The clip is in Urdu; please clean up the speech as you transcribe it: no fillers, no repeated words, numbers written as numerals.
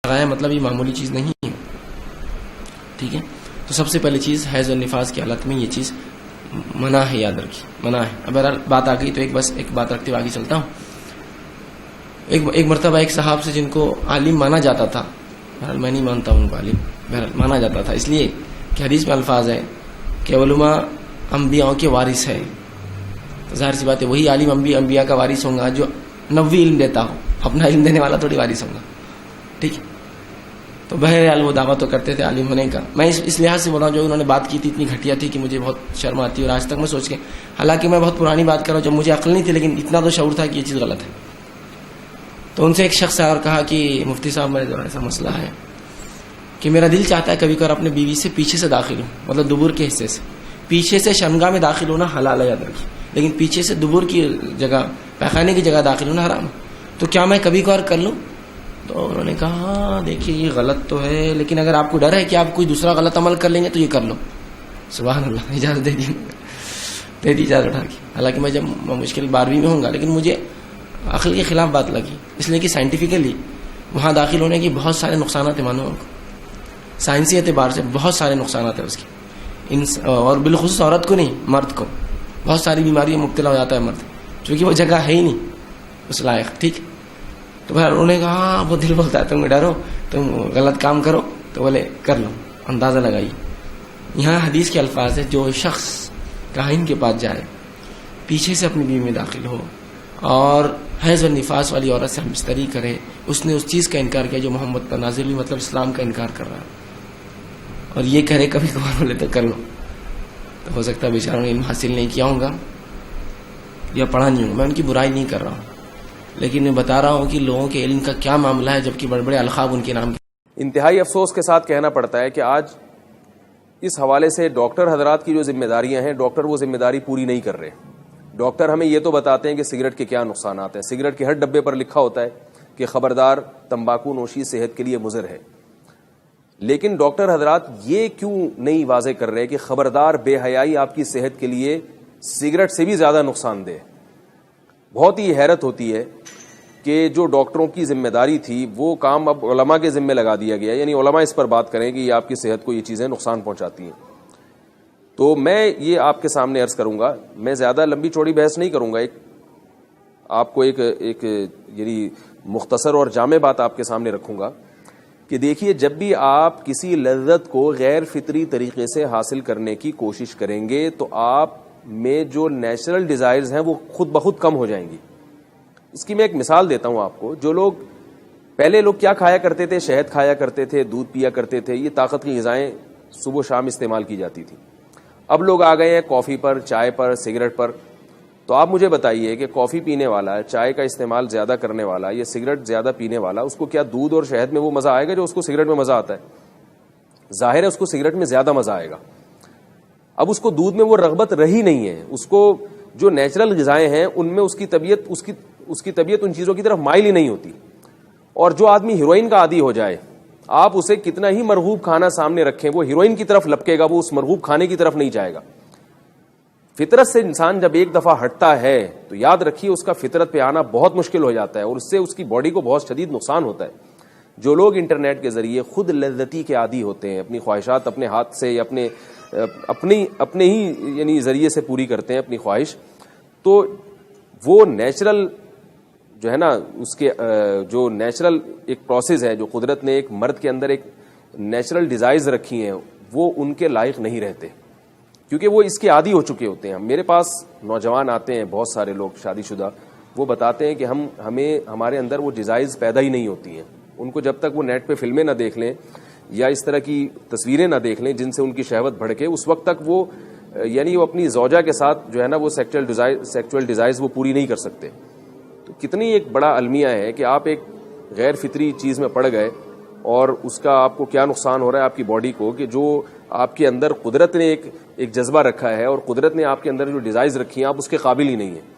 لگایا مطلب یہ معمولی چیز نہیں ہے. ٹھیک ہے, تو سب سے پہلی چیز حیض اور نفاس کی حالت میں یہ چیز منع ہے, یاد رکھیے منع ہے. اب اگر بات آ گئی تو ایک بات رکھتے ہوئے آگے چلتا ہوں. ایک مرتبہ ایک صاحب سے جن کو عالم مانا جاتا تھا, بہرحال میں نہیں مانتا ہوں ان کو عالم, بہرحال مانا جاتا تھا اس لیے کہ حدیث میں الفاظ ہے کہ علماء انبیاء کے وارث ہے. تو ظاہر سی بات ہے وہی عالم انبیاء کا وارث ہوں گا جو نبوی علم دیتا ہو, اپنا علم دینے والا تھوڑی وارث ہوں گا. ٹھیک ہے, تو بہرحال وہ دعویٰ تو کرتے تھے عالم ہونے کا. میں اس لحاظ سے بول رہا ہوں جو انہوں نے بات کی تھی اتنی گھٹیا تھی کہ مجھے بہت شرم آتی ہے, اور آج تک میں سوچ کے, حالانکہ میں بہت پرانی بات کر رہا ہوں جب مجھے عقل نہیں تھی, لیکن اتنا تو شعور تھا کہ یہ چیز غلط ہے. تو ان سے ایک شخص آیا اور کہا کہ مفتی صاحب میرے ذرا ایسا مسئلہ ہے کہ میرا دل چاہتا ہے کبھی کبھار اپنے بیوی سے پیچھے سے داخل ہوں, مطلب دبر کے حصے سے. پیچھے سے شرمگاہ میں داخل ہونا حلال ہے یاد رکھیے, لیکن پیچھے سے دبر کی جگہ, پیخانے کی جگہ داخل ہونا حرام ہے. تو کیا میں کبھی کبھار کر لوں؟ تو انہوں نے کہا دیکھیے یہ غلط تو ہے, لیکن اگر آپ کو ڈر ہے کہ آپ کوئی دوسرا غلط عمل کر لیں گے تو یہ کر لو. سبحان اللہ, اجازت دے دی اجازت اٹھا کے. حالانکہ میں جب مشکل 12ویں میں ہوں گا, لیکن مجھے عقل کے خلاف بات لگی, اس لیے کہ سائنٹیفکلی وہاں داخل ہونے کی بہت سارے نقصانات ہیں, مانو آپ کو سائنسی اعتبار سے بہت سارے نقصانات ہیں اس کے, اور بالخصوص عورت کو نہیں مرد کو بہت ساری بیماریوں میں مبتلا ہو جاتا ہے مرد, چونکہ وہ جگہ ہے ہی نہیں اس لائق. ٹھیک, تو بھائی انہوں نے کہا وہ دل بولتا ہے تم ڈرو, تم غلط کام کرو, تو بولے کر لو, اندازہ لگائیے. یہاں حدیث کے الفاظ ہے جو شخص کاہن کے پاس جائے, پیچھے سے اپنی بیوی میں داخل ہو اور حیض و نفاس والی عورت سے ہم بستری کرے, اس نے اس چیز کا انکار کیا جو محمد پر نازل ہوئی, مطلب اسلام کا انکار کر رہا ہے, اور یہ کرے کبھی کبھار بولے تو کر لو. تو ہو سکتا ہے بیچاروں نے علم حاصل نہیں کیا ہوگا یا پڑھا نہیں ہوگا, میں ان کی برائی نہیں کر رہا ہوں, لیکن میں بتا رہا ہوں کہ لوگوں کے علم کا کیا معاملہ ہے جبکہ بڑے بڑے القاب ان کے نام کے. انتہائی افسوس کے ساتھ کہنا پڑتا ہے کہ آج اس حوالے سے ڈاکٹر حضرات کی جو ذمہ داریاں ہیں, ڈاکٹر وہ ذمہ داری پوری نہیں کر رہے. ڈاکٹر ہمیں یہ تو بتاتے ہیں کہ سگریٹ کے کیا نقصانات ہیں, سگریٹ کے ہر ڈبے پر لکھا ہوتا ہے کہ خبردار تمباکو نوشی صحت کے لیے مضر ہے, لیکن ڈاکٹر حضرات یہ کیوں نہیں واضح کر رہے کہ خبردار بے حیائی آپ کی صحت کے لیے سگریٹ سے بھی زیادہ نقصان دہ. بہت ہی حیرت ہوتی ہے کہ جو ڈاکٹروں کی ذمہ داری تھی وہ کام اب علماء کے ذمہ لگا دیا گیا, یعنی علماء اس پر بات کریں کہ یہ آپ کی صحت کو یہ چیزیں نقصان پہنچاتی ہیں. تو میں یہ آپ کے سامنے عرض کروں گا, میں زیادہ لمبی چوڑی بحث نہیں کروں گا, آپ کو ایک یعنی مختصر اور جامع بات آپ کے سامنے رکھوں گا کہ دیکھیے جب بھی آپ کسی لذت کو غیر فطری طریقے سے حاصل کرنے کی کوشش کریں گے تو آپ میں جو نیچرل ڈیزائرز ہیں وہ خود بخود کم ہو جائیں گی. اس کی میں ایک مثال دیتا ہوں آپ کو. جو لوگ پہلے لوگ کیا کھایا کرتے تھے, شہد کھایا کرتے تھے, دودھ پیا کرتے تھے, یہ طاقت کی غذائیں صبح و شام استعمال کی جاتی تھی. اب لوگ آ گئے ہیں کافی پر, چائے پر, سگریٹ پر. تو آپ مجھے بتائیے کہ کافی پینے والا, چائے کا استعمال زیادہ کرنے والا, یہ سگریٹ زیادہ پینے والا, اس کو کیا دودھ اور شہد میں وہ مزہ آئے گا جو اس کو سگریٹ میں مزہ آتا ہے؟ ظاہر ہے اس کو سگریٹ میں زیادہ مزہ آئے گا. اب اس کو دودھ میں وہ رغبت رہی نہیں ہے, اس کو جو نیچرل غذائیں ہیں ان میں اس کی طبیعت ان چیزوں کی طرف مائل ہی نہیں ہوتی. اور جو آدمی ہیروئن کا عادی ہو جائے, آپ اسے کتنا ہی مرغوب کھانا سامنے رکھیں وہ ہیروئن کی طرف لپکے گا, وہ اس مرغوب کھانے کی طرف نہیں جائے گا. فطرت سے انسان جب ایک دفعہ ہٹتا ہے تو یاد رکھیے اس کا فطرت پہ آنا بہت مشکل ہو جاتا ہے, اور اس سے اس کی باڈی کو بہت شدید نقصان ہوتا ہے. جو لوگ انٹرنیٹ کے ذریعے خود لذتی کے عادی ہوتے ہیں, اپنی خواہشات اپنے ہاتھ سے یا اپنے ہی یعنی ذریعے سے پوری کرتے ہیں اپنی خواہش, تو وہ نیچرل جو ہے نا اس کے جو نیچرل ایک پروسیس ہے جو قدرت نے ایک مرد کے اندر ایک نیچرل ڈیزائرز رکھی ہیں وہ ان کے لائق نہیں رہتے, کیونکہ وہ اس کے عادی ہو چکے ہوتے ہیں. میرے پاس نوجوان آتے ہیں, بہت سارے لوگ شادی شدہ, وہ بتاتے ہیں کہ ہمارے اندر وہ ڈیزائرز پیدا ہی نہیں ہوتی ہیں. ان کو جب تک وہ نیٹ پہ فلمیں نہ دیکھ لیں یا اس طرح کی تصویریں نہ دیکھ لیں جن سے ان کی شہوت بھڑکے, اس وقت تک وہ یعنی وہ اپنی زوجہ کے ساتھ جو ہے نا وہ سیکچوئل ڈیزائرز وہ پوری نہیں کر سکتے. تو کتنی ایک بڑا المیہ ہے کہ آپ ایک غیر فطری چیز میں پڑ گئے اور اس کا آپ کو کیا نقصان ہو رہا ہے آپ کی باڈی کو, کہ جو آپ کے اندر قدرت نے ایک جذبہ رکھا ہے اور قدرت نے آپ کے اندر جو ڈیزائرز رکھی ہیں آپ اس کے قابل ہی نہیں ہیں.